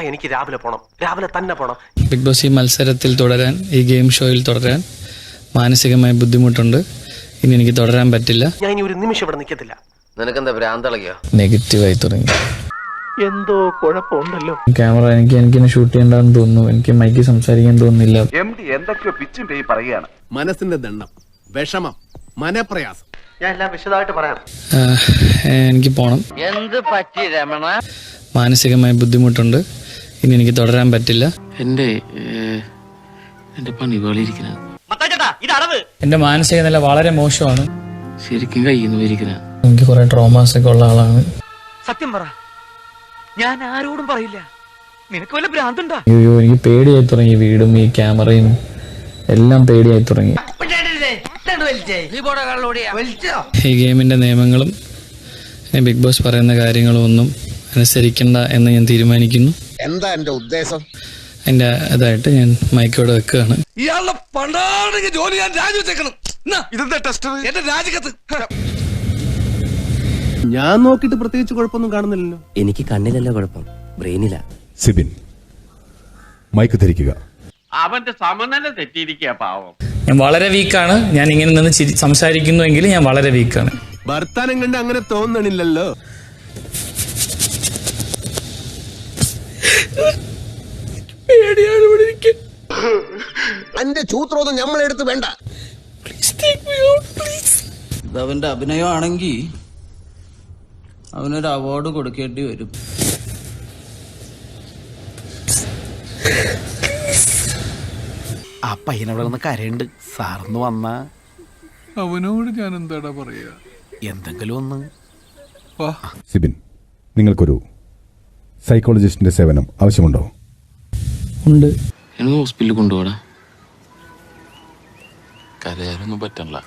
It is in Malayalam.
എനിക്ക് രാവിലെ പോണം, രാവിലെ തന്നെ പോണം. ബിഗ് ബോസ് ഈ മത്സരത്തിൽ തുടരാൻ, ഈ ഗെയിം ഷോയിൽ തുടരാൻ മാനസികമായി ബുദ്ധിമുട്ടുണ്ട്. ഇനി എനിക്ക് തുടരാൻ പറ്റില്ല. ഞാൻ ഇനി ഒരു നിമിഷം ഇവിടെ നിൽക്കത്തില്ല. നിനക്കെന്താ ഭ്രാന്തളകിയോ? നെഗറ്റീവായി തുടങ്ങി. എന്തോ കുഴപ്പമുണ്ടല്ലോ. ക്യാമറ എനിക്ക് ഷൂട്ട് ചെയ്യണ്ടെന്ന് തോന്നുന്നു. എനിക്ക് മൈക്ക് സംസാരിക്കാൻ തോന്നുന്നില്ല. എന്തൊക്കെയോ പിച്ചും പേയി പറയുകയാണ്. മനസ്സിന്റെ ദണ്ണം, വിഷമം, മനപ്രയാസം, ഞാൻ എല്ലാം വിശദമായിട്ട് പറയാം. എനിക്ക് പോണം. എന്ത് പറ്റി രമണ? മാനസികമായി ബുദ്ധിമുട്ടുണ്ട്. ഇനി എനിക്ക് തുടരാൻ പറ്റില്ല. എന്റെ പണി പോലിരിക്കുന്ന എന്റെ മാനസിക നില വളരെ മോശമാണ്. ശരിക്കും കയ്യിൽ നിന്ന് ഇരിക്കുന്ന എനിക്ക് കുറെ ട്രോമാസ് ഒക്കെ ഉള്ള ആളാണ്. സത്യം പറ, ഞാൻ ആരോടും പറയില്ല. നിനക്ക് വല്ല ഭ്രാന്തുണ്ടാ? അയ്യോ, എനിക്ക് പേടിയായി തുടങ്ങി. വീടും ഈ ക്യാമറയും എല്ലാം പേടിയായി തുടങ്ങി. ഈ ഗെയിമിന്റെ നിയമങ്ങളും ബിഗ് ബോസ് പറയുന്ന കാര്യങ്ങളും ഒന്നും അനുസരിക്കണ്ട എന്ന് ഞാൻ തീരുമാനിക്കുന്നു. എന്താ എന്റെ ഉദ്ദേശം? അതിന്റെ ഇതായിട്ട് ഞാൻ മൈക്കോടെ വെക്കുകയാണ്. ഇയാളുടെ പണ്ടാണെങ്കിൽ ജോലി ഞാൻ രാജിവെച്ചേക്കണം. ഇതെന്താ ടെസ്റ്റർ? എന്റെ രാജിക്കത്ത് ഞാൻ നോക്കിയിട്ട് പ്രത്യേകിച്ച് കുഴപ്പമൊന്നും കാണുന്നില്ലല്ലോ. എനിക്ക് കണ്ണിലല്ല കുഴപ്പം, ബ്രെയിനില. സിബിൻ മൈക്ക് ധരിക്കുക. അവന്റെ സമനില തെറ്റിയിരിക്കുക പാവം. ഞാൻ വളരെ വീക്കാണ്. ഞാൻ ഇങ്ങനെ നിന്ന് സംസാരിക്കുന്നുവെങ്കിൽ ഞാൻ വളരെ വീക്കാണ്. ഭർത്താനം കണ്ട് അങ്ങനെ തോന്നണില്ലല്ലോ. എന്റെ ചൂത്രോന്നും നമ്മളെടുത്ത് വേണ്ട. അവന്റെ അഭിനയമാണെങ്കിൽ അവനൊരു അവാർഡ് കൊടുക്കേണ്ടി വരും. ആ പയ്യനവിടെ നിന്ന് കരയുണ്ട്. സാറിന്ന് വന്ന അവനോട് ഞാൻ എന്താടാ പറയാ? എന്തെങ്കിലും ഒന്ന്. സിബിൻ, നിങ്ങൾക്കൊരു സൈക്കോളജിസ്റ്റിന്റെ സേവനം ആവശ്യമുണ്ടോ? ഉണ്ട്. എനിക്ക് ഹോസ്പിറ്റലിൽ കൊണ്ടുപോടാ. കരയാനൊന്നും പറ്റണില്ല.